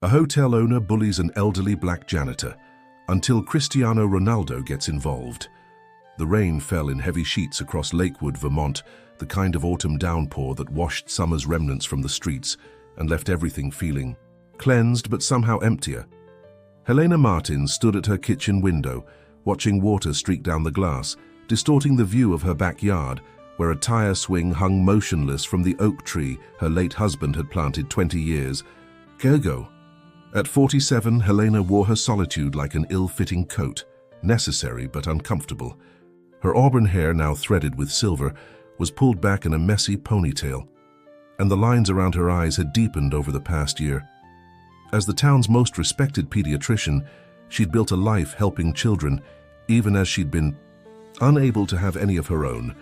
A hotel owner bullies an elderly black janitor until Cristiano Ronaldo gets involved. The rain fell in heavy sheets across Lakewood, Vermont, the kind of autumn downpour that washed summer's remnants from the streets and left everything feeling cleansed but somehow emptier. Helena Martin stood at her kitchen window, watching water streak down the glass, distorting the view of her backyard, where a tire swing hung motionless from the oak tree her late husband had planted 20 years ago. At 47, Helena wore her solitude like an ill-fitting coat, necessary but uncomfortable. Her auburn hair, now threaded with silver, was pulled back in a messy ponytail, and the lines around her eyes had deepened over the past year. As the town's most respected pediatrician, she'd built a life helping children, even as she'd been unable to have any of her own.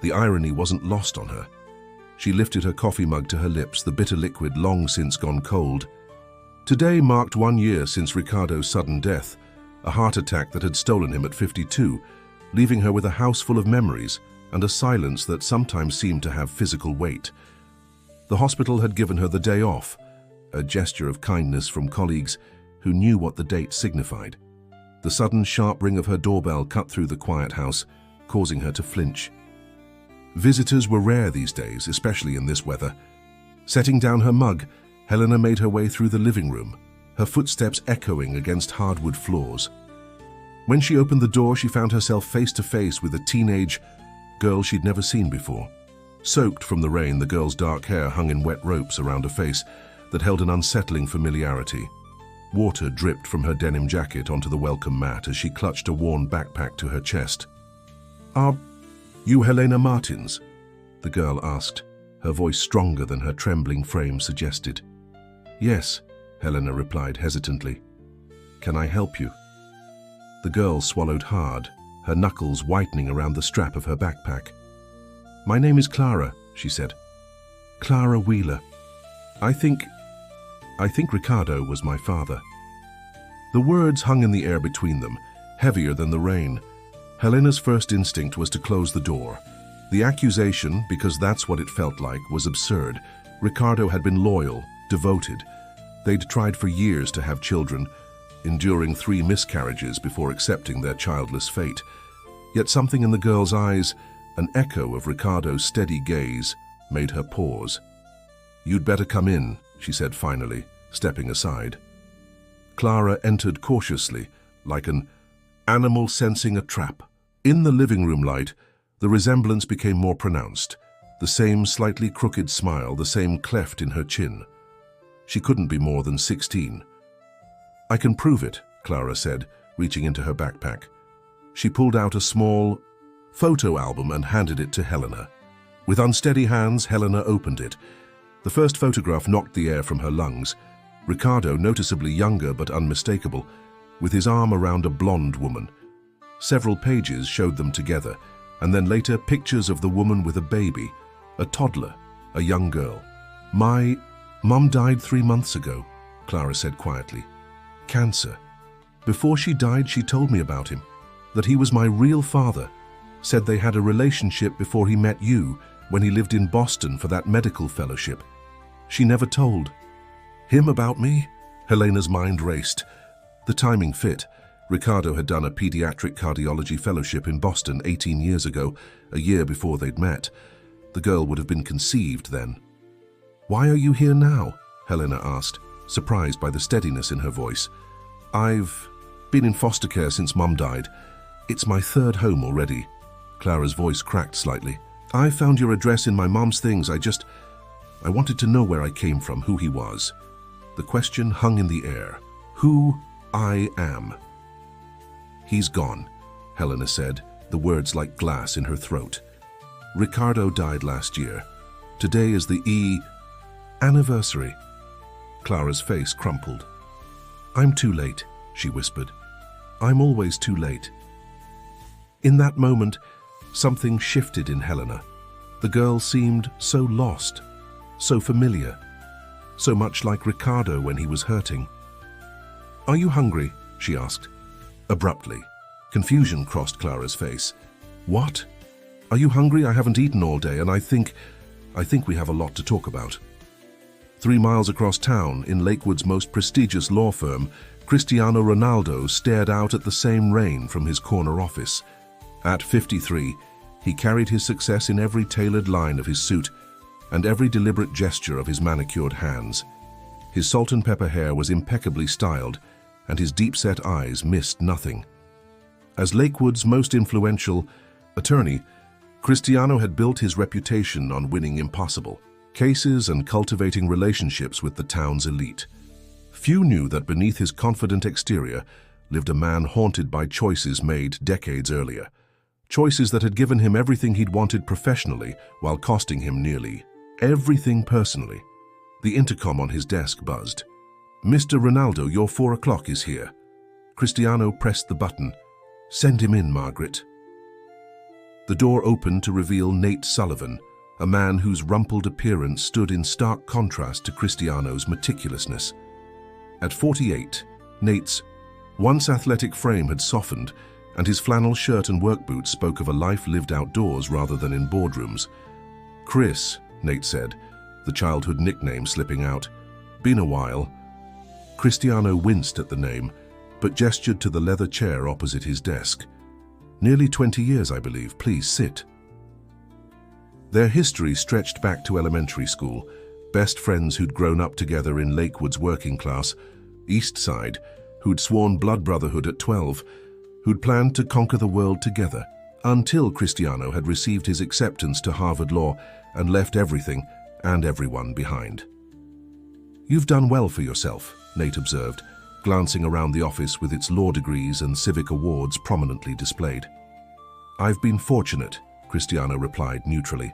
The irony wasn't lost on her. She lifted her coffee mug to her lips, the bitter liquid long since gone cold. Today marked 1 year since Ricardo's sudden death, a heart attack that had stolen him at 52, leaving her with a house full of memories and a silence that sometimes seemed to have physical weight. The hospital had given her the day off, a gesture of kindness from colleagues who knew what the date signified. The sudden sharp ring of her doorbell cut through the quiet house, causing her to flinch. Visitors were rare these days, especially in this weather. Setting down her mug, Helena made her way through the living room, her footsteps echoing against hardwood floors. When she opened the door, she found herself face to face with a teenage girl she'd never seen before. Soaked from the rain, the girl's dark hair hung in wet ropes around a face that held an unsettling familiarity. Water dripped from her denim jacket onto the welcome mat as she clutched a worn backpack to her chest. "Are you Helena Martins?" the girl asked, her voice stronger than her trembling frame suggested. "Yes," Helena replied hesitantly. "Can I help you?" The girl swallowed hard, her knuckles whitening around the strap of her backpack. "My name is Clara," she said. "Clara Wheeler. I think Ricardo was my father." The words hung in the air between them, heavier than the rain. Helena's first instinct was to close the door. The accusation, because that's what it felt like, was absurd. Ricardo had been loyal, devoted. They'd tried for years to have children, enduring 3 miscarriages before accepting their childless fate. Yet something in the girl's eyes, an echo of Ricardo's steady gaze, made her pause. "You'd better come in," she said finally, stepping aside. Clara entered cautiously, like an animal sensing a trap. In the living room light, the resemblance became more pronounced. The same slightly crooked smile, the same cleft in her chin. She couldn't be more than 16. "I can prove it," Clara said, reaching into her backpack. She pulled out a small photo album and handed it to Helena. With unsteady hands, Helena opened it. The first photograph knocked the air from her lungs. Ricardo, noticeably younger but unmistakable, with his arm around a blonde woman. Several pages showed them together, and then later pictures of the woman with a baby, a toddler, a young girl. "My mum died 3 months ago," Clara said quietly. "Cancer. Before she died, she told me about him, that he was my real father. Said they had a relationship before he met you, when he lived in Boston for that medical fellowship. She never told him about me." Helena's mind raced. The timing fit. Ricardo had done a pediatric cardiology fellowship in Boston 18 years ago, a year before they'd met. The girl would have been conceived then. "Why are you here now?" Helena asked, surprised by the steadiness in her voice. "I've been in foster care since Mum died. It's my 3rd home already." Clara's voice cracked slightly. "I found your address in my mom's things. I wanted to know where I came from, who he was." The question hung in the air. Who I am. "He's gone," Helena said, the words like glass in her throat. "Ricardo died last year. Today is the anniversary." Clara's face crumpled. "I'm too late," she whispered. "I'm always too late." In that moment, something shifted in Helena. The girl seemed so lost, so familiar, so much like Ricardo when he was hurting. "Are you hungry?" she asked. Abruptly, confusion crossed Clara's face. "What? Are you hungry? I haven't eaten all day, and I think we have a lot to talk about." 3 miles across town, in Lakewood's most prestigious law firm, Cristiano Ronaldo stared out at the same rain from his corner office. At 53, he carried his success in every tailored line of his suit and every deliberate gesture of his manicured hands. His salt and pepper hair was impeccably styled, and his deep-set eyes missed nothing. As Lakewood's most influential attorney, Cristiano had built his reputation on winning impossible cases and cultivating relationships with the town's elite. Few knew that beneath his confident exterior lived a man haunted by choices made decades earlier. Choices that had given him everything he'd wanted professionally while costing him nearly everything personally. The intercom on his desk buzzed. "Mr. Ronaldo, your 4 o'clock is here." Cristiano pressed the button. "Send him in, Margaret." The door opened to reveal Nate Sullivan, a man whose rumpled appearance stood in stark contrast to Cristiano's meticulousness. At 48, Nate's once athletic frame had softened, and his flannel shirt and work boots spoke of a life lived outdoors rather than in boardrooms. "Chris," Nate said, the childhood nickname slipping out. "Been a while." Cristiano winced at the name, but gestured to the leather chair opposite his desk. "Nearly 20 years, I believe. Please sit." Their history stretched back to elementary school, best friends who'd grown up together in Lakewood's working class, East Side, who'd sworn blood brotherhood at 12, who'd planned to conquer the world together, until Cristiano had received his acceptance to Harvard Law and left everything and everyone behind. "You've done well for yourself," Nate observed, glancing around the office with its law degrees and civic awards prominently displayed. "I've been fortunate," Cristiano replied neutrally.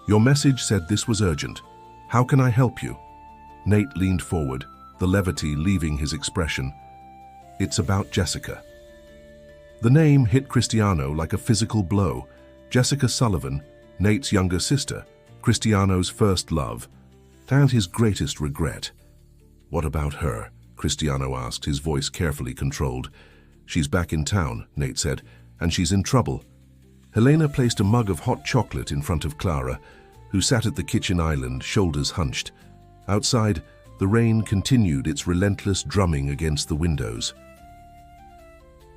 "Your message said this was urgent. How can I help you?" Nate leaned forward, the levity leaving his expression. "It's about Jessica." The name hit Cristiano like a physical blow. Jessica Sullivan, Nate's younger sister, Cristiano's first love, and his greatest regret. "What about her?" Cristiano asked, his voice carefully controlled. "She's back in town," Nate said, "and she's in trouble." Helena placed a mug of hot chocolate in front of Clara, who sat at the kitchen island, shoulders hunched. Outside, the rain continued its relentless drumming against the windows.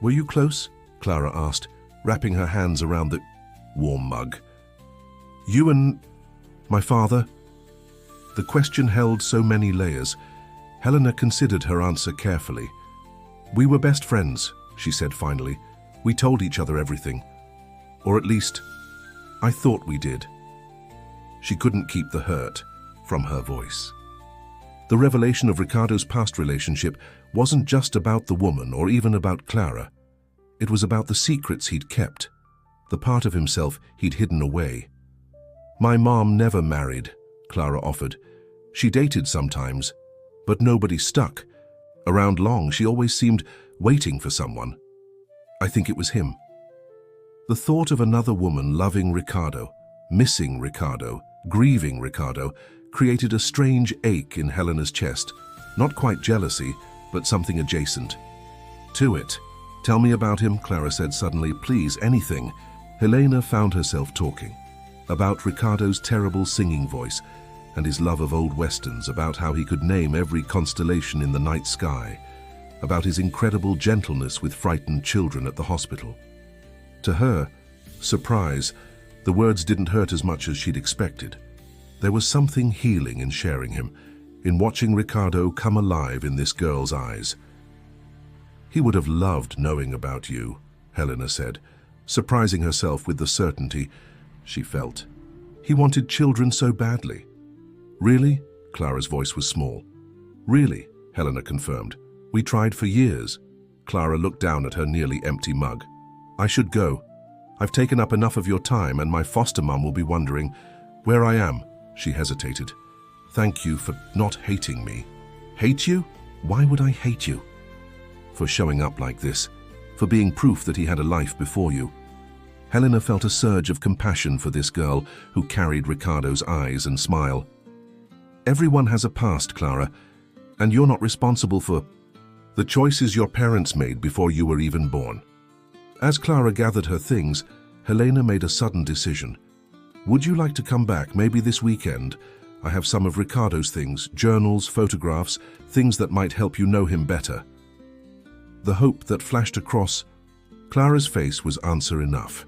"Were you close?" Clara asked, wrapping her hands around the warm mug. "You and my father?" The question held so many layers. Helena considered her answer carefully. "We were best friends," she said finally. "We told each other everything. Or at least, I thought we did." She couldn't keep the hurt from her voice. The revelation of Ricardo's past relationship wasn't just about the woman or even about Clara. It was about the secrets he'd kept, the part of himself he'd hidden away. "My mom never married," Clara offered. "She dated sometimes, but nobody stuck. Around long, she always seemed waiting for someone. I think it was him." The thought of another woman loving Ricardo, missing Ricardo, grieving Ricardo, created a strange ache in Helena's chest, not quite jealousy, but something adjacent. "To it. Tell me about him," Clara said suddenly. "Please, anything." Helena found herself talking about Ricardo's terrible singing voice and his love of old westerns, about how he could name every constellation in the night sky, about his incredible gentleness with frightened children at the hospital. To her, surprise, the words didn't hurt as much as she'd expected. There was something healing in sharing him, in watching Ricardo come alive in this girl's eyes. "He would have loved knowing about you," Helena said, surprising herself with the certainty she felt. "He wanted children so badly." "Really?" Clara's voice was small. "Really," Helena confirmed. "We tried for years." Clara looked down at her nearly empty mug. "I should go. I've taken up enough of your time, and my foster mum will be wondering where I am." She hesitated. "Thank you for not hating me." "Hate you? Why would I hate you?" "For showing up like this, for being proof that he had a life before you." Helena felt a surge of compassion for this girl who carried Ricardo's eyes and smile. "Everyone has a past, Clara, and you're not responsible for the choices your parents made before you were even born." As Clara gathered her things, Helena made a sudden decision. "Would you like to come back, maybe this weekend? I have some of Ricardo's things, journals, photographs, things that might help you know him better." The hope that flashed across Clara's face was answer enough.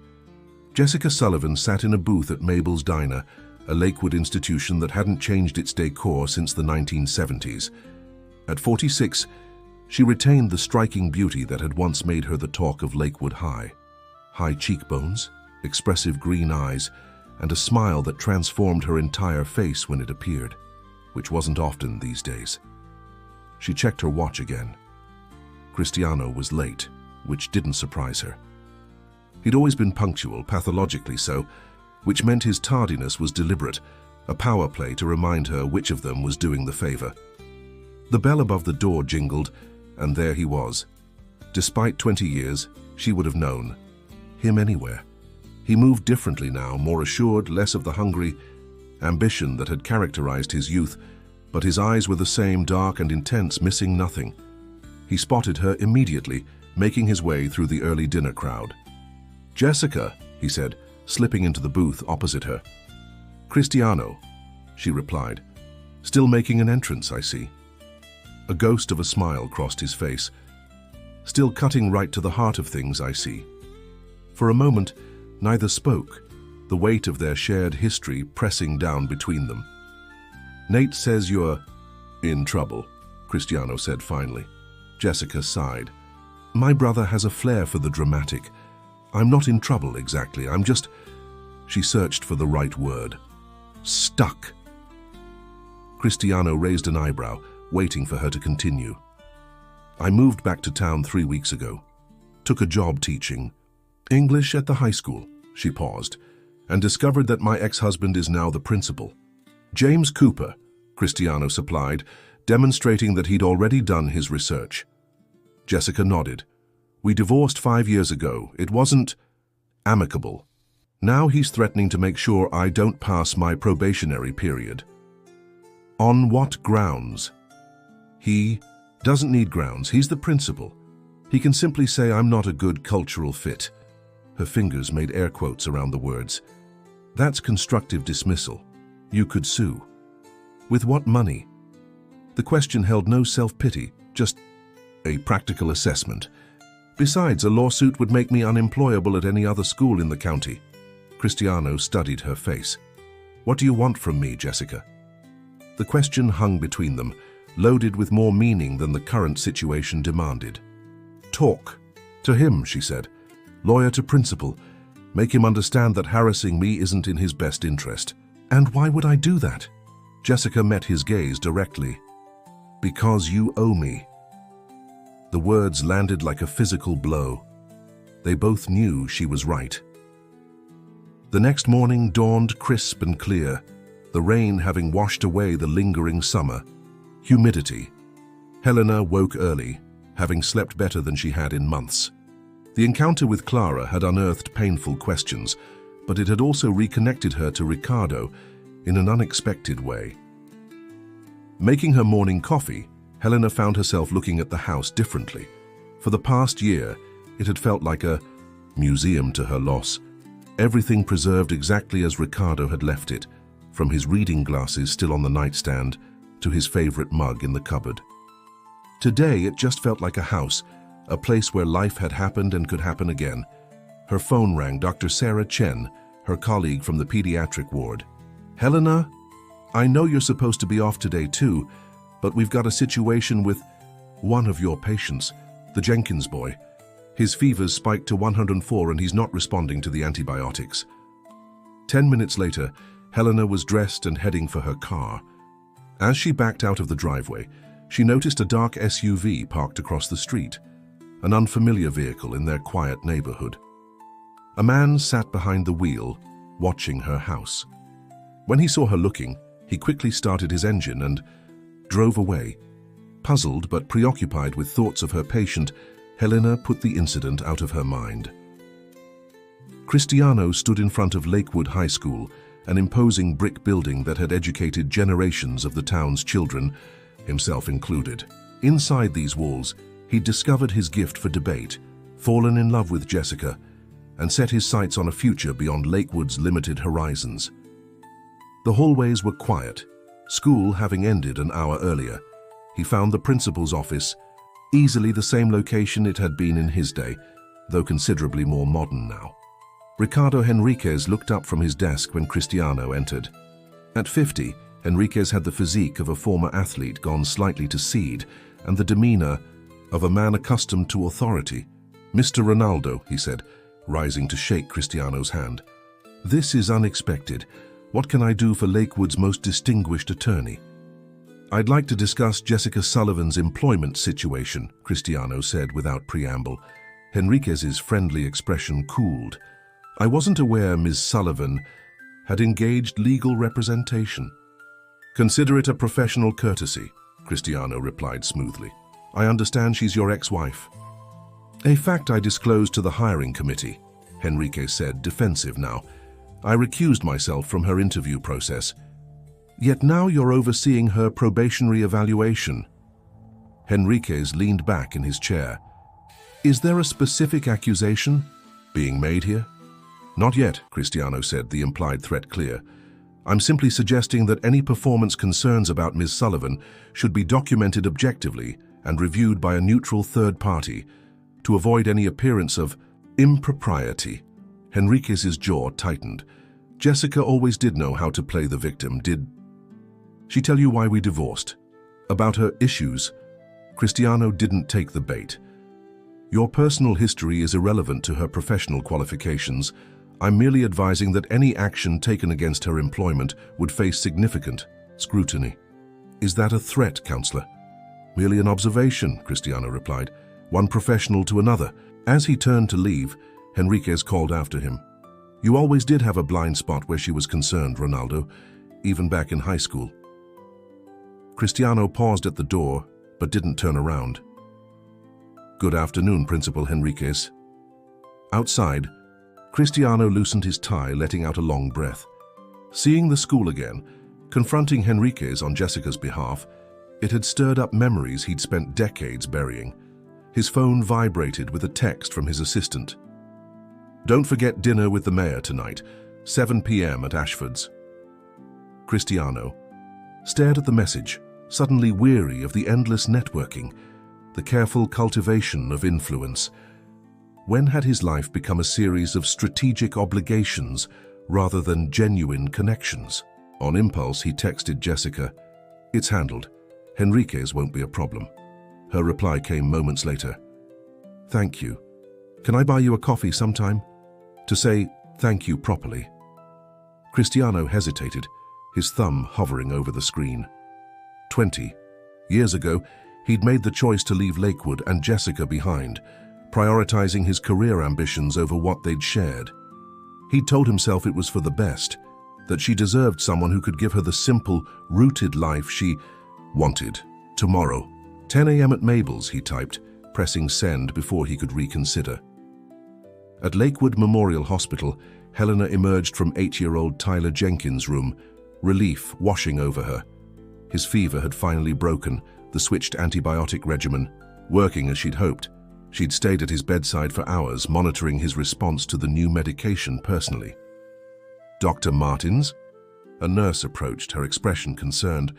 Jessica Sullivan sat in a booth at Mabel's Diner, a Lakewood institution that hadn't changed its decor since the 1970s. At 46, she retained the striking beauty that had once made her the talk of Lakewood High. High cheekbones, expressive green eyes, and a smile that transformed her entire face when it appeared, which wasn't often these days. She checked her watch again. Cristiano was late, which didn't surprise her. He'd always been punctual, pathologically so, which meant his tardiness was deliberate, a power play to remind her which of them was doing the favor. The bell above the door jingled, and there he was. Despite 20 years, she would have known. Him anywhere. He moved differently now, more assured, less of the hungry ambition that had characterized his youth, but his eyes were the same, dark and intense, missing nothing. He spotted her immediately, making his way through the early dinner crowd. "Jessica," he said, slipping into the booth opposite her. "Cristiano," she replied. "Still making an entrance, I see." A ghost of a smile crossed his face. "Still cutting right to the heart of things, I see." For a moment, neither spoke, the weight of their shared history pressing down between them. "Nate says you're in trouble," Cristiano said finally. Jessica sighed. "My brother has a flair for the dramatic. I'm not in trouble exactly, I'm just..." She searched for the right word. "Stuck." Cristiano raised an eyebrow, waiting for her to continue. "I moved back to town 3 weeks ago. Took a job teaching English at the high school." She paused, "and discovered that my ex-husband is now the principal." "James Cooper," Cristiano supplied, demonstrating that he'd already done his research. Jessica nodded. "We divorced 5 years ago. It wasn't amicable. Now he's threatening to make sure I don't pass my probationary period." "On what grounds?" "He doesn't need grounds. He's the principal. He can simply say I'm not a good cultural fit." Her fingers made air quotes around the words. "That's constructive dismissal. You could sue." "With what money?" The question held no self-pity, just a practical assessment. "Besides, a lawsuit would make me unemployable at any other school in the county." Cristiano studied her face. "What do you want from me, Jessica?" The question hung between them, loaded with more meaning than the current situation demanded. "Talk to him," she said. "Lawyer to principal. Make him understand that harassing me isn't in his best interest." "And why would I do that?" Jessica met his gaze directly. "Because you owe me." The words landed like a physical blow. They both knew she was right. The next morning dawned crisp and clear, the rain having washed away the lingering summer humidity. Helena woke early, having slept better than she had in months. The encounter with Clara had unearthed painful questions, but it had also reconnected her to Ricardo in an unexpected way. Making her morning coffee, Helena found herself looking at the house differently. For the past year, it had felt like a museum to her loss. Everything preserved exactly as Ricardo had left it, from his reading glasses still on the nightstand to his favorite mug in the cupboard. Today, it just felt like a house, a place where life had happened and could happen again. Her phone rang. Dr. Sarah Chen, her colleague from the pediatric ward. "Helena, I know you're supposed to be off today too, but we've got a situation with one of your patients, the Jenkins boy. His fever's spiked to 104 and he's not responding to the antibiotics." 10 minutes later, Helena was dressed and heading for her car. As she backed out of the driveway, she noticed a dark SUV parked across the street, an unfamiliar vehicle in their quiet neighborhood. A man sat behind the wheel, watching her house. When he saw her looking, he quickly started his engine and drove away. Puzzled but preoccupied with thoughts of her patient, Helena put the incident out of her mind. Cristiano stood in front of Lakewood High School, an imposing brick building that had educated generations of the town's children, himself included. Inside these walls, he'd discovered his gift for debate, fallen in love with Jessica, and set his sights on a future beyond Lakewood's limited horizons. The hallways were quiet, School having ended an hour earlier, he found the principal's office, easily the same location it had been in his day, though considerably more modern now. Ricardo Henriquez looked up from his desk when Cristiano entered. At 50, Henriquez had the physique of a former athlete gone slightly to seed and the demeanor of a man accustomed to authority. "Mr. Ronaldo," he said, rising to shake Cristiano's hand. "This is unexpected. What can I do for Lakewood's most distinguished attorney?" "I'd like to discuss Jessica Sullivan's employment situation," Cristiano said without preamble. Henriquez's friendly expression cooled. "I wasn't aware Ms. Sullivan had engaged legal representation." "Consider it a professional courtesy," Cristiano replied smoothly. "I understand she's your ex-wife." "A fact I disclosed to the hiring committee," Henriquez said, defensive now. "I recused myself from her interview process. Yet now you're overseeing her probationary evaluation." Henriquez leaned back in his chair. "Is there a specific accusation being made here?" "Not yet," Cristiano said, the implied threat clear. "I'm simply suggesting that any performance concerns about Ms. Sullivan should be documented objectively and reviewed by a neutral third party to avoid any appearance of impropriety." Henriquez's jaw tightened. "Jessica always did know how to play the victim, did she tell you why we divorced? About her issues?" Cristiano didn't take the bait. "Your personal history is irrelevant to her professional qualifications. I'm merely advising that any action taken against her employment would face significant scrutiny." "Is that a threat, counselor?" "Merely an observation," Cristiano replied, "one professional to another." As he turned to leave, Henriquez called after him. "You always did have a blind spot where she was concerned, Ronaldo, even back in high school." Cristiano paused at the door, but didn't turn around. "Good afternoon, Principal Henriquez." Outside, Cristiano loosened his tie, letting out a long breath. Seeing the school again, confronting Henriquez on Jessica's behalf, it had stirred up memories he'd spent decades burying. His phone vibrated with a text from his assistant. "Don't forget dinner with the mayor tonight, 7 p.m. at Ashford's." Cristiano stared at the message, suddenly weary of the endless networking, the careful cultivation of influence. When had his life become a series of strategic obligations rather than genuine connections? On impulse, he texted Jessica, "It's handled. Henriquez won't be a problem." Her reply came moments later. "Thank you. Can I buy you a coffee sometime?" To say thank you properly. Cristiano hesitated, his thumb hovering over the screen. 20 years ago, he'd made the choice to leave Lakewood and Jessica behind, prioritizing his career ambitions over what they'd shared. He'd told himself it was for the best, that she deserved someone who could give her the simple, rooted life she wanted. Tomorrow, 10 a.m. at Mabel's, he typed, pressing send before he could reconsider. At Lakewood Memorial Hospital, Helena emerged from 8-year-old Tyler Jenkins' room, relief washing over her. His fever had finally broken, the switched antibiotic regimen working as she'd hoped. She'd stayed at his bedside for hours, monitoring his response to the new medication personally. "Dr. Martins?" A nurse approached, her expression concerned.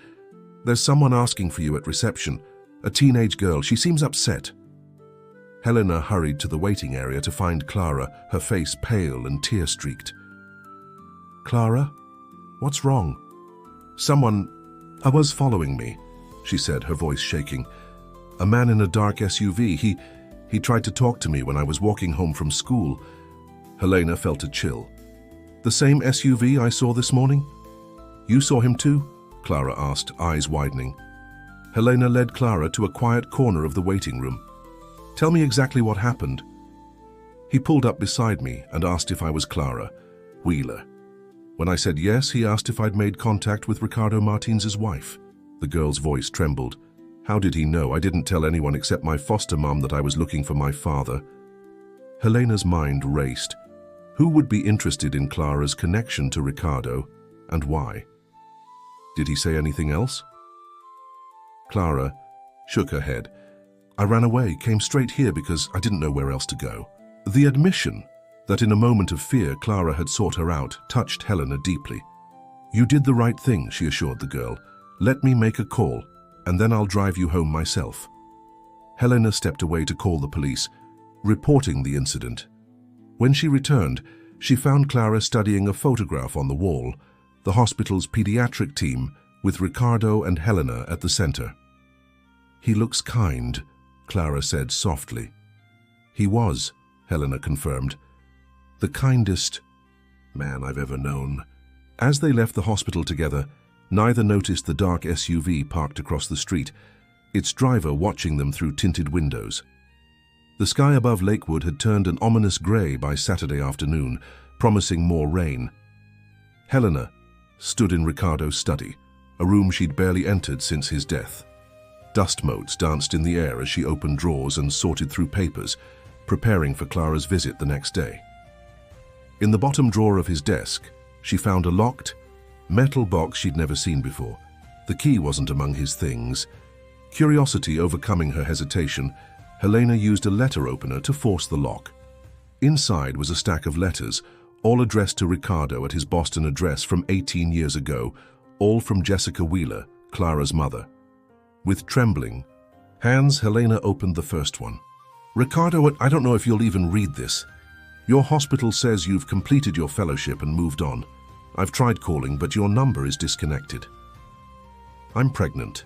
"There's someone asking for you at reception. A teenage girl. She seems upset." Helena hurried to the waiting area to find Clara, her face pale and tear-streaked. "Clara? What's wrong?" "Someone was following me," she said, her voice shaking. "A man in a dark SUV. He tried to talk to me when I was walking home from school." Helena felt a chill. "The same SUV I saw this morning?" "You saw him too?" Clara asked, eyes widening. Helena led Clara to a quiet corner of the waiting room. "Tell me exactly what happened." "He pulled up beside me and asked if I was Clara Wheeler. When I said yes, he asked if I'd made contact with Ricardo Martins' wife." The girl's voice trembled. "How did he know? I didn't tell anyone except my foster mom that I was looking for my father." Helena's mind raced. Who would be interested in Clara's connection to Ricardo, and why? Did he say anything else? Clara shook her head. "I ran away, came straight here because I didn't know where else to go." The admission that in a moment of fear Clara had sought her out touched Helena deeply. "You did the right thing," she assured the girl. Let me make a call, and then I'll drive you home myself. Helena stepped away to call the police, reporting the incident. When she returned, she found Clara studying a photograph on the wall, the hospital's pediatric team, with Ricardo and Helena at the center. "He looks kind," Clara said softly. "He was," Helena confirmed. "The kindest man I've ever known." As they left the hospital together, neither noticed the dark SUV parked across the street, its driver watching them through tinted windows. The sky above Lakewood had turned an ominous gray by Saturday afternoon, promising more rain. Helena stood in Ricardo's study, a room she'd barely entered since his death. Dust motes danced in the air as she opened drawers and sorted through papers, preparing for Clara's visit the next day. In the bottom drawer of his desk, she found a locked, metal box she'd never seen before. The key wasn't among his things. Curiosity overcoming her hesitation, Helena used a letter opener to force the lock. Inside was a stack of letters, all addressed to Ricardo at his Boston address from 18 years ago, all from Jessica Wheeler, Clara's mother. With trembling hands, Helena opened the first one. "Ricardo, I don't know if you'll even read this. Your hospital says you've completed your fellowship and moved on. I've tried calling, but your number is disconnected. I'm pregnant.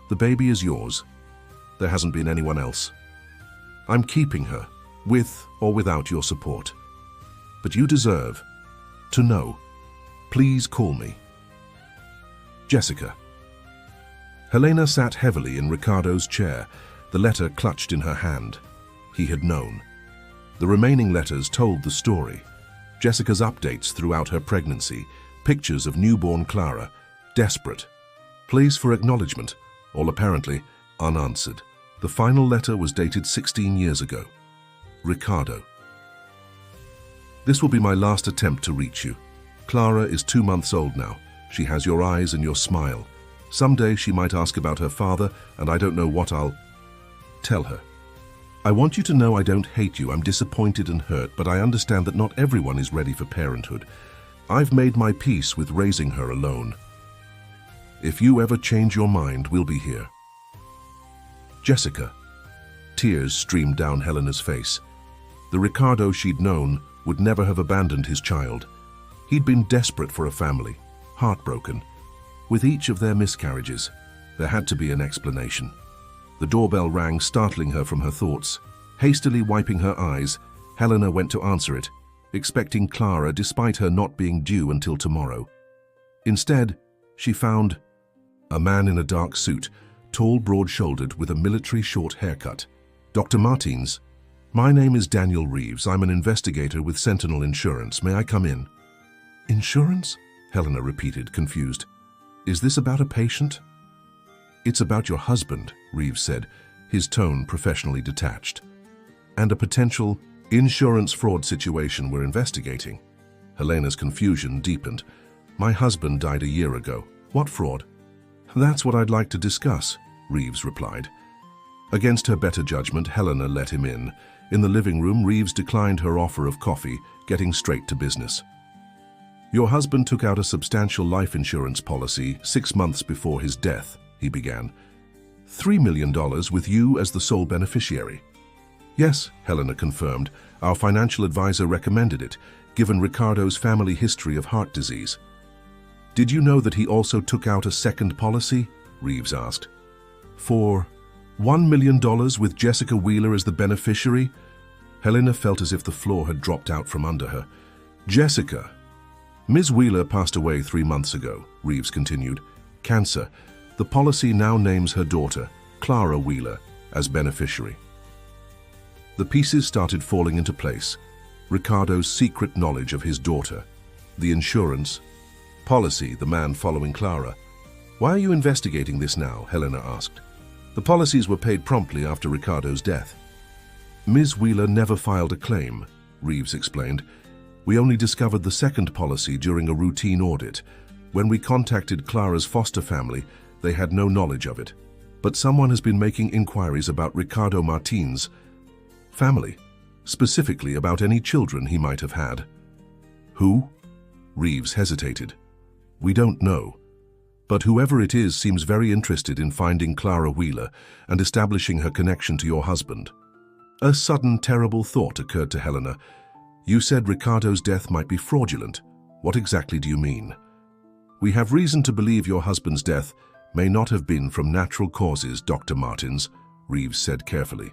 The baby is yours. There hasn't been anyone else. I'm keeping her, with or without your support. But you deserve to know. Please call me. Jessica." Helena sat heavily in Ricardo's chair, the letter clutched in her hand. He had known. The remaining letters told the story. Jessica's updates throughout her pregnancy, pictures of newborn Clara, desperate. Pleas for acknowledgement, all apparently unanswered. The final letter was dated 16 years ago. Ricardo. "This will be my last attempt to reach you. Clara is 2 months old now. She has your eyes and your smile. Someday she might ask about her father, and I don't know what I'll tell her. I want you to know I don't hate you. I'm disappointed and hurt, but I understand that not everyone is ready for parenthood. I've made my peace with raising her alone. If you ever change your mind, we'll be here. Jessica." Tears streamed down Helena's face. The Ricardo she'd known would never have abandoned his child. He'd been desperate for a family, heartbroken. With each of their miscarriages, there had to be an explanation. The doorbell rang, startling her from her thoughts. Hastily wiping her eyes, Helena went to answer it, expecting Clara despite her not being due until tomorrow. Instead, she found a man in a dark suit, tall, broad-shouldered, with a military short haircut. "Dr. Martins, my name is Daniel Reeves. I'm an investigator with Sentinel Insurance. May I come in?" "Insurance?" Helena repeated, confused. "Is this about a patient?" "It's about your husband," Reeves said, his tone professionally detached. "And a potential insurance fraud situation we're investigating." Helena's confusion deepened. "My husband died a year ago. What fraud?" "That's what I'd like to discuss," Reeves replied. Against her better judgment, Helena let him in. In the living room, Reeves declined her offer of coffee, getting straight to business. "Your husband took out a substantial life insurance policy 6 months before his death," he began. $3 million with you as the sole beneficiary." "Yes," Helena confirmed. "Our financial advisor recommended it, given Ricardo's family history of heart disease." "Did you know that he also took out a second policy?" Reeves asked. "For $1 million with Jessica Wheeler as the beneficiary?" Helena felt as if the floor had dropped out from under her. "Jessica. Ms. Wheeler passed away 3 months ago," Reeves continued. "Cancer. The policy now names her daughter, Clara Wheeler, as beneficiary." The pieces started falling into place. Ricardo's secret knowledge of his daughter, the insurance policy, the man following Clara. "Why are you investigating this now?" Helena asked. "The policies were paid promptly after Ricardo's death." "Ms. Wheeler never filed a claim," Reeves explained. "We only discovered the second policy during a routine audit. When we contacted Clara's foster family, they had no knowledge of it. But someone has been making inquiries about Ricardo Martins' family, specifically about any children he might have had." "Who?" Reeves hesitated. "We don't know. But whoever it is seems very interested in finding Clara Wheeler and establishing her connection to your husband. A sudden, terrible thought occurred to Helena. You said Ricardo's death might be fraudulent. What exactly do you mean? We have reason to believe your husband's death may not have been from natural causes, Dr. Martins, Reeves said carefully.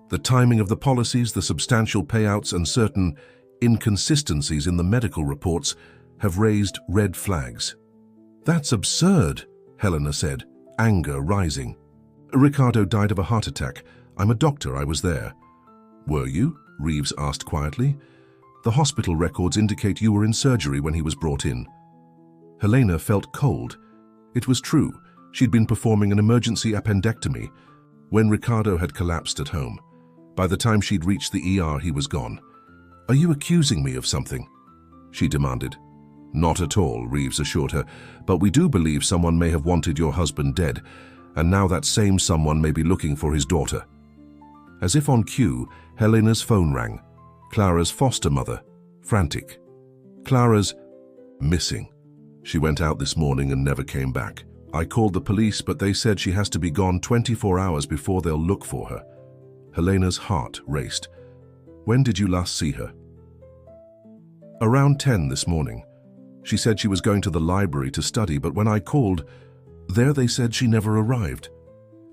The timing of the policies, the substantial payouts, and certain inconsistencies in the medical reports have raised red flags. That's absurd, Helena said, anger rising. Ricardo died of a heart attack. I'm a doctor, I was there. Were you? Reeves asked quietly. The hospital records indicate you were in surgery when he was brought in. Helena felt cold. It was true. She'd been performing an emergency appendectomy when Ricardo had collapsed at home. By the time she'd reached the ER, he was gone. Are you accusing me of something? She demanded. Not at all, Reeves assured her, but we do believe someone may have wanted your husband dead, and now that same someone may be looking for his daughter. As if on cue, Helena's phone rang. Clara's foster mother, frantic. Clara's missing. She went out this morning and never came back. I called the police, but they said she has to be gone 24 hours before they'll look for her. Helena's heart raced. When did you last see her? Around 10 this morning. She said she was going to the library to study, but when I called, there they said she never arrived.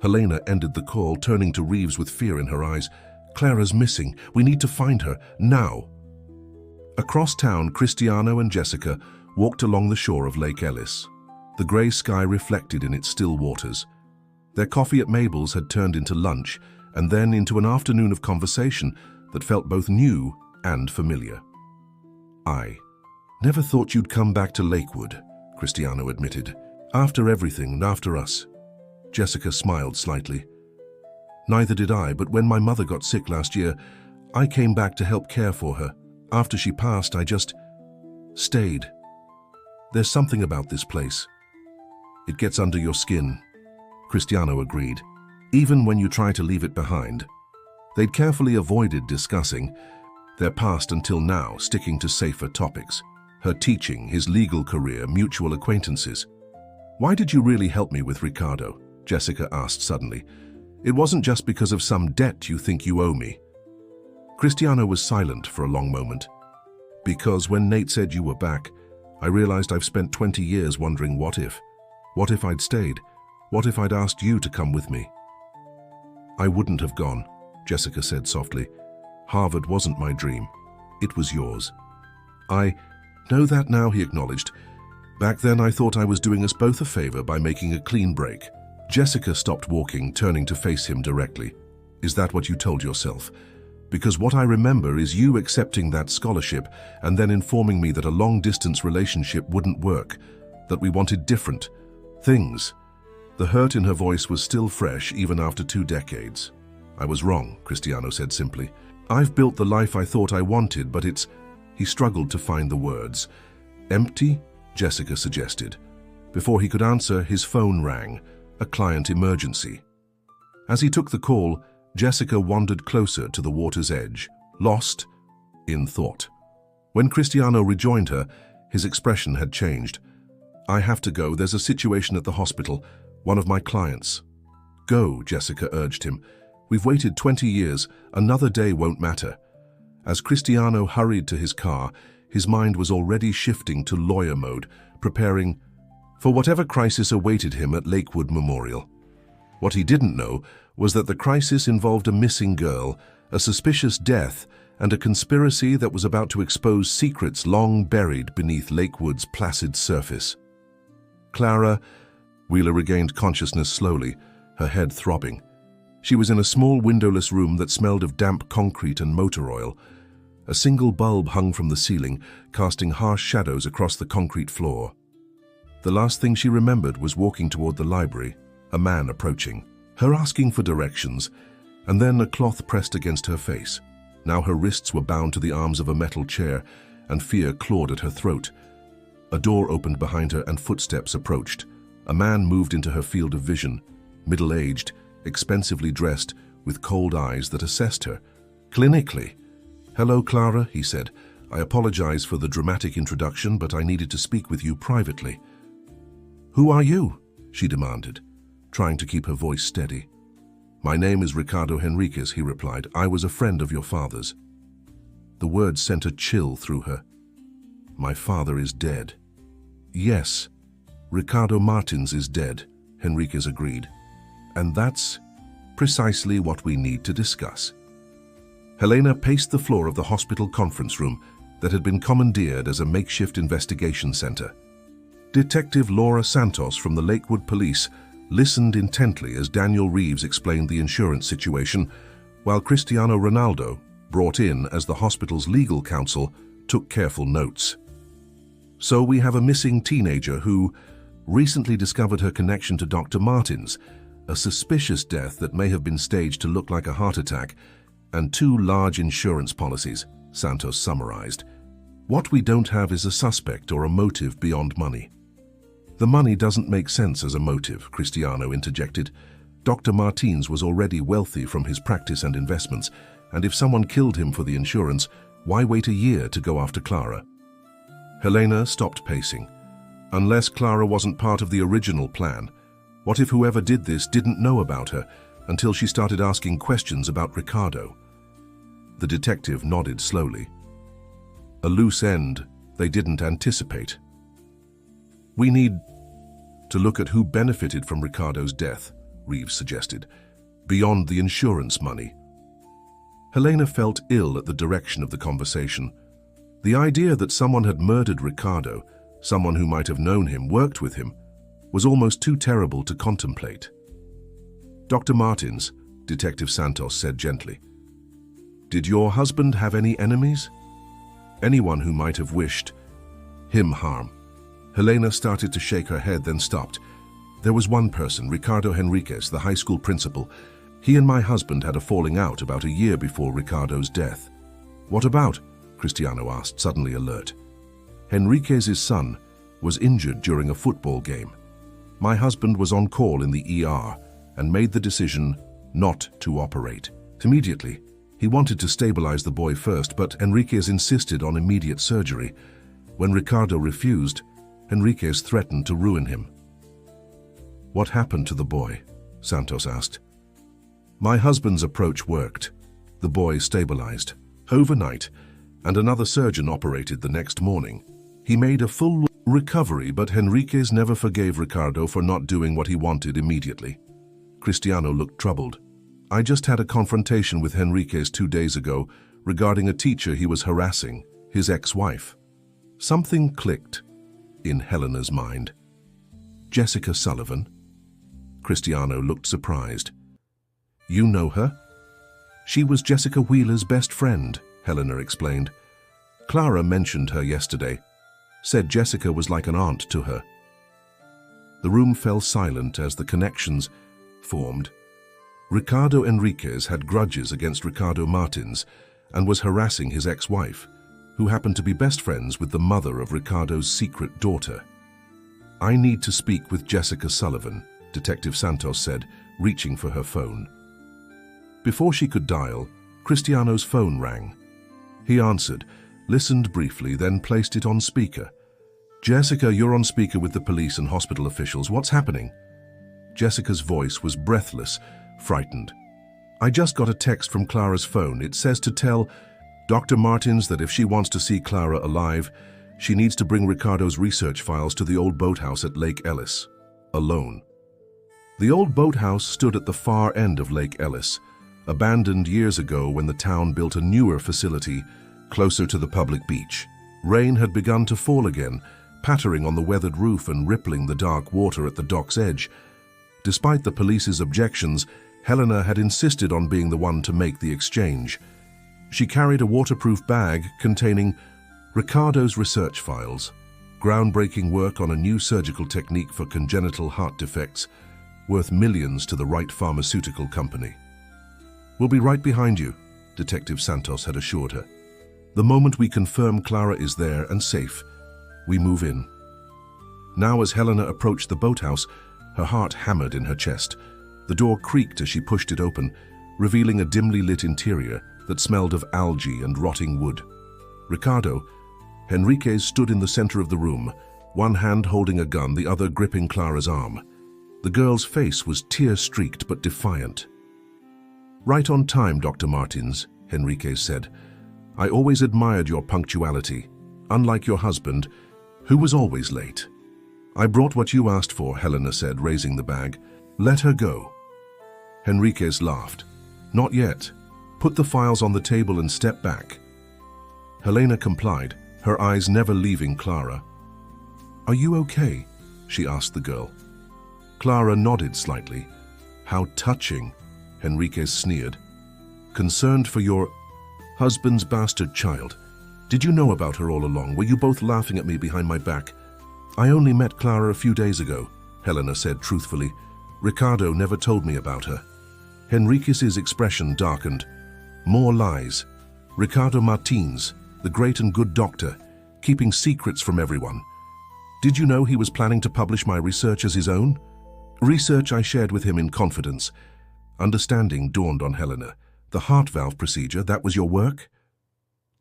Helena ended the call, turning to Reeves with fear in her eyes. Clara's missing. We need to find her, now. Across town, Cristiano and Jessica walked along the shore of Lake Ellis. The grey sky reflected in its still waters. Their coffee at Mabel's had turned into lunch, and then into an afternoon of conversation that felt both new and familiar. I never thought you'd come back to Lakewood, Cristiano admitted. After everything and after us. Jessica smiled slightly. Neither did I, but when my mother got sick last year, I came back to help care for her. After she passed, I just stayed. There's something about this place. It gets under your skin. Cristiano agreed. Even when you try to leave it behind. They'd carefully avoided discussing their past until now, sticking to safer topics. Her teaching, his legal career, mutual acquaintances. Why did you really help me with Ricardo? Jessica asked suddenly. It wasn't just because of some debt you think you owe me. Cristiano was silent for a long moment. Because when Nate said you were back, I realized I've spent 20 years wondering what if. What if I'd stayed? What if I'd asked you to come with me? I wouldn't have gone, Jessica said softly. Harvard wasn't my dream. It was yours. I know that now, he acknowledged. Back then I thought I was doing us both a favor by making a clean break. Jessica stopped walking, turning to face him directly. Is that what you told yourself? Because what I remember is you accepting that scholarship and then informing me that a long-distance relationship wouldn't work, that we wanted different things. The hurt in her voice was still fresh even after 2 decades. I was wrong, Cristiano said simply. I've built the life I thought I wanted, but it's... He struggled to find the words. Empty? Jessica suggested. Before he could answer, his phone rang, a client emergency. As he took the call, Jessica wandered closer to the water's edge, lost in thought. When Cristiano rejoined her, his expression had changed. I have to go. There's a situation at the hospital. One of my clients. Go, Jessica urged him. We've waited 20 years. Another day won't matter. As Cristiano hurried to his car, his mind was already shifting to lawyer mode, preparing for whatever crisis awaited him at Lakewood Memorial. What he didn't know was that the crisis involved a missing girl, a suspicious death, and a conspiracy that was about to expose secrets long buried beneath Lakewood's placid surface. Clara... Wheeler regained consciousness slowly, her head throbbing. She was in a small windowless room that smelled of damp concrete and motor oil. A single bulb hung from the ceiling, casting harsh shadows across the concrete floor. The last thing she remembered was walking toward the library, a man approaching, her asking for directions, and then a cloth pressed against her face. Now her wrists were bound to the arms of a metal chair, and fear clawed at her throat. A door opened behind her and footsteps approached. A man moved into her field of vision, middle-aged, expensively dressed, with cold eyes that assessed her. Clinically. Hello, Clara, he said. I apologize for the dramatic introduction, but I needed to speak with you privately. "Who are you?" she demanded, trying to keep her voice steady. "My name is Ricardo Henriquez," he replied. "I was a friend of your father's." The words sent a chill through her. "My father is dead." "Yes, Ricardo Martins is dead," Henriquez agreed. "And that's precisely what we need to discuss." Helena paced the floor of the hospital conference room that had been commandeered as a makeshift investigation center. Detective Laura Santos from the Lakewood Police listened intently as Daniel Reeves explained the insurance situation, while Cristiano Ronaldo, brought in as the hospital's legal counsel, took careful notes. "So we have a missing teenager who recently discovered her connection to Dr. Martins, a suspicious death that may have been staged to look like a heart attack, and 2 large insurance policies," Santos summarized. "What we don't have is a suspect or a motive beyond money." "The money doesn't make sense as a motive," Cristiano interjected. "Dr. Martins was already wealthy from his practice and investments, and if someone killed him for the insurance, why wait a year to go after Clara?" Helena stopped pacing. Unless Clara wasn't part of the original plan, what if whoever did this didn't know about her until she started asking questions about Ricardo? The detective nodded slowly. "A loose end they didn't anticipate." "We need to look at who benefited from Ricardo's death," Reeves suggested, "beyond the insurance money." Helena felt ill at the direction of the conversation. The idea that someone had murdered Ricardo, someone who might have known him, worked with him, was almost too terrible to contemplate. "Dr. Martins," Detective Santos said gently, "did your husband have any enemies? Anyone who might have wished him harm?" Helena started to shake her head, then stopped. "There was one person, Ricardo Henriquez, the high school principal. He and my husband had a falling out about a year before Ricardo's death." "What about?" Cristiano asked, suddenly alert. "Henriquez's son was injured during a football game. My husband was on call in the ER and made the decision not to operate. Immediately, he wanted to stabilize the boy first, but Henriquez insisted on immediate surgery. When Ricardo refused, Henriquez threatened to ruin him." "What happened to the boy?" Santos asked. "My husband's approach worked. The boy stabilized overnight, and another surgeon operated the next morning. He made a full recovery, but Henriquez never forgave Ricardo for not doing what he wanted immediately." Cristiano looked troubled. "I just had a confrontation with Henriquez 2 days ago regarding a teacher he was harassing, his ex-wife." Something clicked in Helena's mind. "Jessica Sullivan?" Cristiano looked surprised. "You know her?" "She was Jessica Wheeler's best friend," Helena explained. "Clara mentioned her yesterday, said Jessica was like an aunt to her." The room fell silent as the connections formed. Ricardo Henriquez had grudges against Ricardo Martins and was harassing his ex-wife, who happened to be best friends with the mother of Ricardo's secret daughter. "I need to speak with Jessica Sullivan," Detective Santos said, reaching for her phone. Before she could dial, Cristiano's phone rang. He answered, listened briefly, then placed it on speaker. "Jessica, you're on speaker with the police and hospital officials. What's happening?" Jessica's voice was breathless, frightened. "I just got a text from Clara's phone. It says to tell Dr. Martins that if she wants to see Clara alive, she needs to bring Ricardo's research files to the old boathouse at Lake Ellis, alone." The old boathouse stood at the far end of Lake Ellis, abandoned years ago when the town built a newer facility closer to the public beach. Rain had begun to fall again, pattering on the weathered roof and rippling the dark water at the dock's edge. Despite the police's objections, Helena had insisted on being the one to make the exchange. She carried a waterproof bag containing Ricardo's research files, groundbreaking work on a new surgical technique for congenital heart defects, worth millions to the Wright Pharmaceutical Company. "We'll be right behind you," Detective Santos had assured her. "The moment we confirm Clara is there and safe, we move in." Now, as Helena approached the boathouse, her heart hammered in her chest. The door creaked as she pushed it open, revealing a dimly lit interior that smelled of algae and rotting wood. Ricardo Henriquez stood in the center of the room, one hand holding a gun, the other gripping Clara's arm. The girl's face was tear-streaked but defiant. "Right on time, Dr. Martins," Henriquez said. "I always admired your punctuality, unlike your husband, who was always late." "I brought what you asked for," Helena said, raising the bag. "Let her go." Henriquez laughed. "Not yet. Put the files on the table and step back." Helena complied, her eyes never leaving Clara. "Are you okay?" she asked the girl. Clara nodded slightly. "How touching," Henriquez sneered. "Concerned for your husband's bastard child. Did you know about her all along? Were you both laughing at me behind my back?" "I only met Clara a few days ago," Helena said truthfully. "Ricardo never told me about her." Henriquez's expression darkened. More lies. Ricardo Martins, the great and good doctor, keeping secrets from everyone. Did you know he was planning to publish my research as his own? Research I shared with him in confidence. Understanding dawned on Helena. The heart valve procedure, that was your work?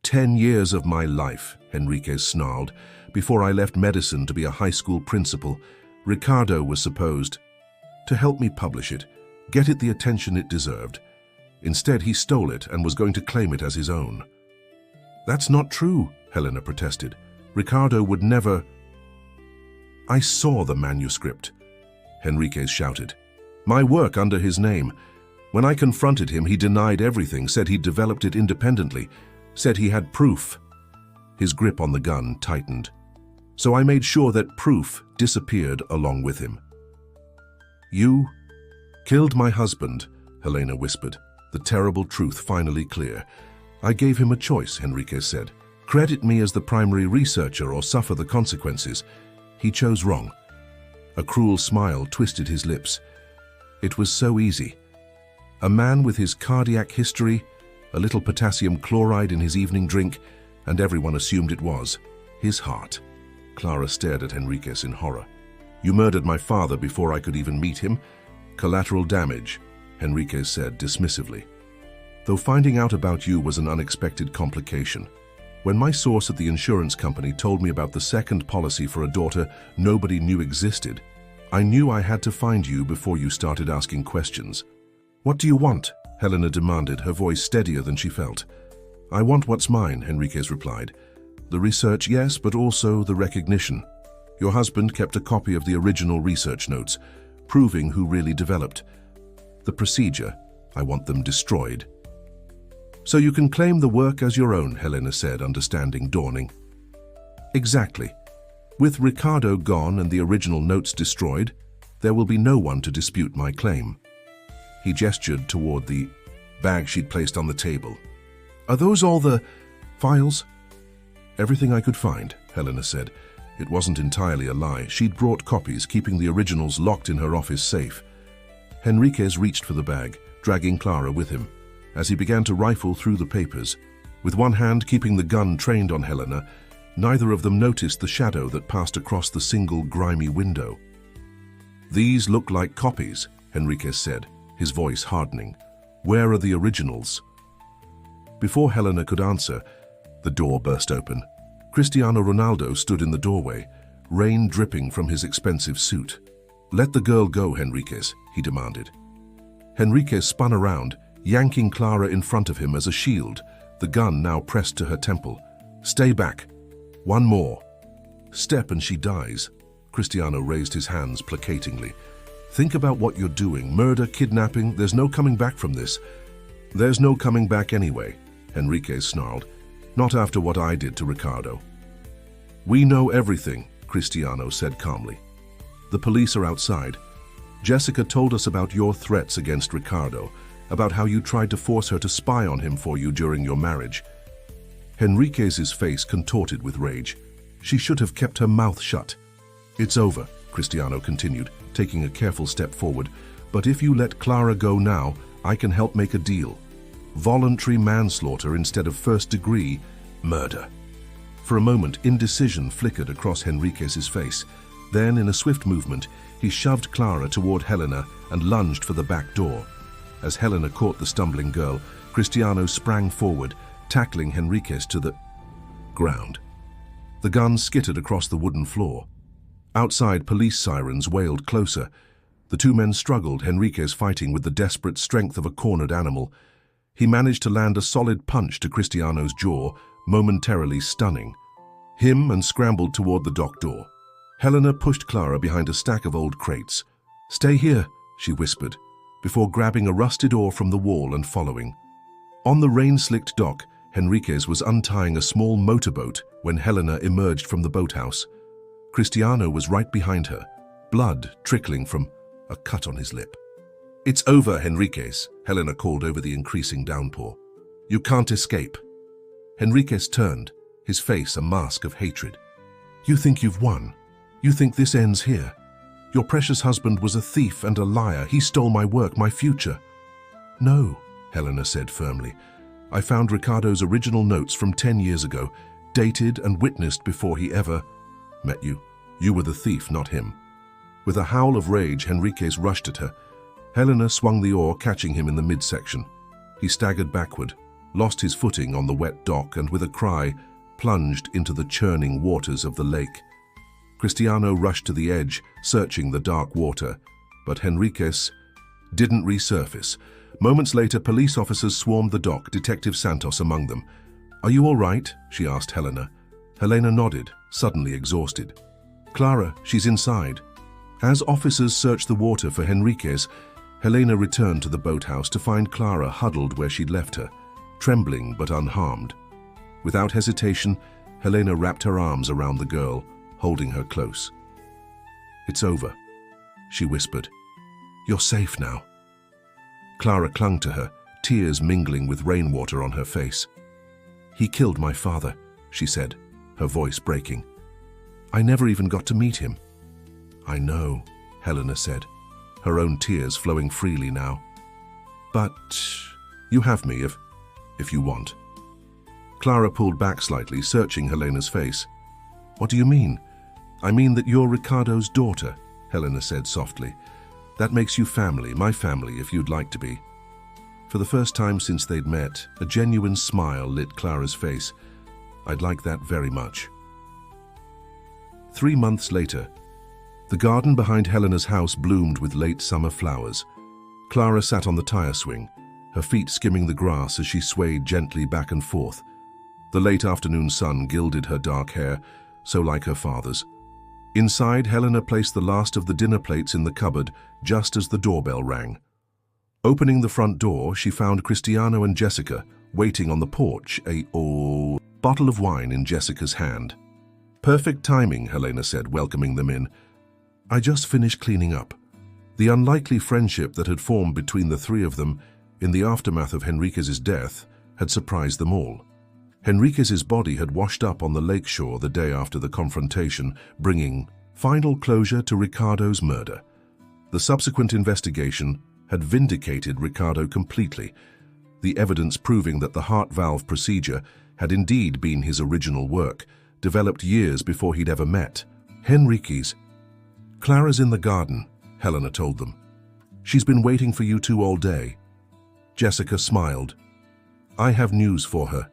10 years of my life, Henriquez snarled. Before I left medicine to be a high school principal, Ricardo was supposed to help me publish it, get it the attention it deserved. Instead, he stole it and was going to claim it as his own. "That's not true," Helena protested. "Ricardo would never—" "I saw the manuscript," Henriquez shouted. "My work under his name. When I confronted him, he denied everything, said he'd developed it independently, said he had proof." His grip on the gun tightened. "So I made sure that proof disappeared along with him." "You killed my husband," Helena whispered, the terrible truth finally clear. "I gave him a choice," Henriquez said. "Credit me as the primary researcher or suffer the consequences. He chose wrong." A cruel smile twisted his lips. It was so easy. A man with his cardiac history, a little potassium chloride in his evening drink, and everyone assumed it was his heart. Clara stared at Henriquez in horror. "You murdered my father before I could even meet him. Collateral damage," Henriquez said dismissively. "Though finding out about you was an unexpected complication. When my source at the insurance company told me about the second policy for a daughter nobody knew existed, I knew I had to find you before you started asking questions." "What do you want?" Helena demanded, her voice steadier than she felt. "I want what's mine," Henriquez replied. "The research, yes, but also the recognition. Your husband kept a copy of the original research notes, proving who really developed. The procedure, I want them destroyed." "So you can claim the work as your own," Helena said, understanding dawning. "Exactly. With Ricardo gone and the original notes destroyed, there will be no one to dispute my claim." He gestured toward the bag she'd placed on the table. "Are those all the files?" "Everything I could find," Helena said. It wasn't entirely a lie. She'd brought copies, keeping the originals locked in her office safe. Henriquez reached for the bag, dragging Clara with him. As he began to rifle through the papers, with one hand keeping the gun trained on Helena, neither of them noticed the shadow that passed across the single grimy window. "These look like copies," Henriquez said, his voice hardening. "Where are the originals?" Before Helena could answer, the door burst open. Cristiano Ronaldo stood in the doorway, rain dripping from his expensive suit. "Let the girl go, Henriquez," he demanded. Henriquez spun around, yanking Clara in front of him as a shield, the gun now pressed to her temple. "Stay back. One more step and she dies." Cristiano raised his hands placatingly. "Think about what you're doing. Murder, kidnapping, there's no coming back from this." "There's no coming back anyway," Henriquez snarled. "Not after what I did to Ricardo." "We know everything," Cristiano said calmly. "The police are outside. Jessica told us about your threats against Ricardo, about how you tried to force her to spy on him for you during your marriage." Henriquez's face contorted with rage. She should have kept her mouth shut. "It's over," Cristiano continued, taking a careful step forward. "But if you let Clara go now, I can help make a deal. Voluntary manslaughter instead of first-degree murder." For a moment, indecision flickered across Henriquez's face. Then, in a swift movement, he shoved Clara toward Helena and lunged for the back door. As Helena caught the stumbling girl, Cristiano sprang forward, tackling Henriquez to the ground. The gun skittered across the wooden floor. Outside, police sirens wailed closer. The two men struggled, Henriquez fighting with the desperate strength of a cornered animal. He managed to land a solid punch to Cristiano's jaw, momentarily stunning him, and scrambled toward the dock door. Helena pushed Clara behind a stack of old crates. "Stay here," she whispered, before grabbing a rusted oar from the wall and following. On the rain-slicked dock, Henriquez was untying a small motorboat when Helena emerged from the boathouse. Cristiano was right behind her, blood trickling from a cut on his lip. "It's over, Henriquez," Helena called over the increasing downpour. "You can't escape." Henriquez turned, his face a mask of hatred. "You think you've won? You think this ends here? Your precious husband was a thief and a liar. He stole my work, my future." "No," Helena said firmly. "I found Ricardo's original notes from 10 years ago, dated and witnessed before he ever met you. You were the thief, not him." With a howl of rage, Henriquez rushed at her. Helena swung the oar, catching him in the midsection. He staggered backward, lost his footing on the wet dock, and with a cry, plunged into the churning waters of the lake. Cristiano rushed to the edge, searching the dark water, but Henriquez didn't resurface. Moments later, police officers swarmed the dock, Detective Santos among them. "Are you all right?" she asked Helena. Helena nodded, suddenly exhausted. "Clara, she's inside." As officers searched the water for Henriquez, Helena returned to the boathouse to find Clara huddled where she'd left her, trembling but unharmed. Without hesitation, Helena wrapped her arms around the girl, holding her close. "It's over," she whispered. "You're safe now." Clara clung to her, tears mingling with rainwater on her face. "He killed my father," she said, her voice breaking. "I never even got to meet him." "I know," Helena said, her own tears flowing freely now. "But you have me if you want." Clara pulled back slightly, searching Helena's face. "What do you mean?" "I mean that you're Ricardo's daughter," Helena said softly. "That makes you family, my family, if you'd like to be." For the first time since they'd met, a genuine smile lit Clara's face. "I'd like that very much." 3 months later, the garden behind Helena's house bloomed with late summer flowers. Clara sat on the tire swing, her feet skimming the grass as she swayed gently back and forth. The late afternoon sun gilded her dark hair, so like her father's. Inside, Helena placed the last of the dinner plates in the cupboard just as the doorbell rang. Opening the front door, she found Cristiano and Jessica waiting on the porch, a bottle of wine in Jessica's hand. "Perfect timing," Helena said, welcoming them in. "I just finished cleaning up." The unlikely friendship that had formed between the three of them in the aftermath of Henriquez's death had surprised them all. Henriquez's body had washed up on the lakeshore the day after the confrontation, bringing final closure to Ricardo's murder. The subsequent investigation had vindicated Ricardo completely, the evidence proving that the heart valve procedure had indeed been his original work, developed years before he'd ever met Henriquez. "Clara's in the garden," Helena told them. "She's been waiting for you two all day." Jessica smiled. "I have news for her.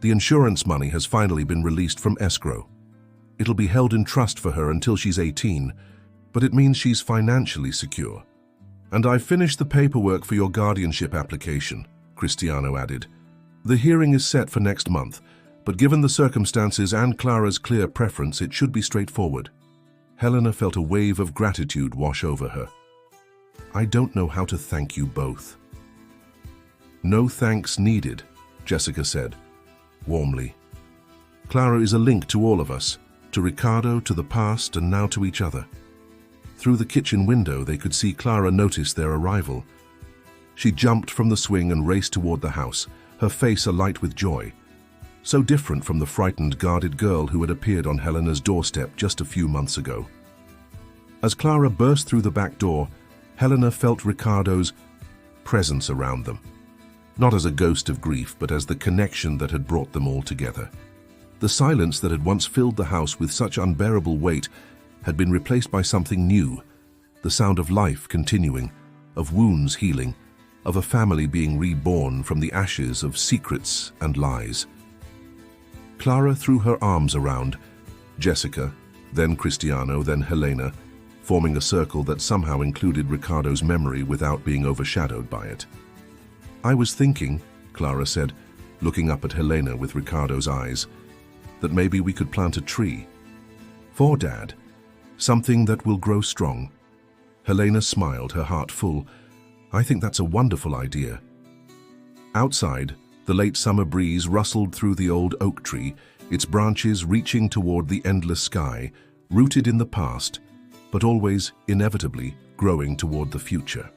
The insurance money has finally been released from escrow. It'll be held in trust for her until she's 18, but it means she's financially secure. And I've finished the paperwork for your guardianship application," Cristiano added. "The hearing is set for next month, but given the circumstances and Clara's clear preference, it should be straightforward." Helena felt a wave of gratitude wash over her. "I don't know how to thank you both." "No thanks needed," Jessica said, warmly. "Clara is a link to all of us, to Ricardo, to the past, and now to each other." Through the kitchen window, they could see Clara notice their arrival. She jumped from the swing and raced toward the house, her face alight with joy. So different from the frightened, guarded girl who had appeared on Helena's doorstep just a few months ago. As Clara burst through the back door, Helena felt Ricardo's presence around them. Not as a ghost of grief, but as the connection that had brought them all together. The silence that had once filled the house with such unbearable weight had been replaced by something new, the sound of life continuing, of wounds healing, of a family being reborn from the ashes of secrets and lies. Clara threw her arms around Jessica then Cristiano, then Helena, forming a circle that somehow included Ricardo's memory without being overshadowed by it. "I was thinking," Clara said, looking up at Helena with Ricardo's eyes, "that maybe we could plant a tree. For Dad. Something that will grow strong." Helena smiled, her heart full. "I think that's a wonderful idea." Outside, the late summer breeze rustled through the old oak tree, its branches reaching toward the endless sky, rooted in the past, but always, inevitably, growing toward the future.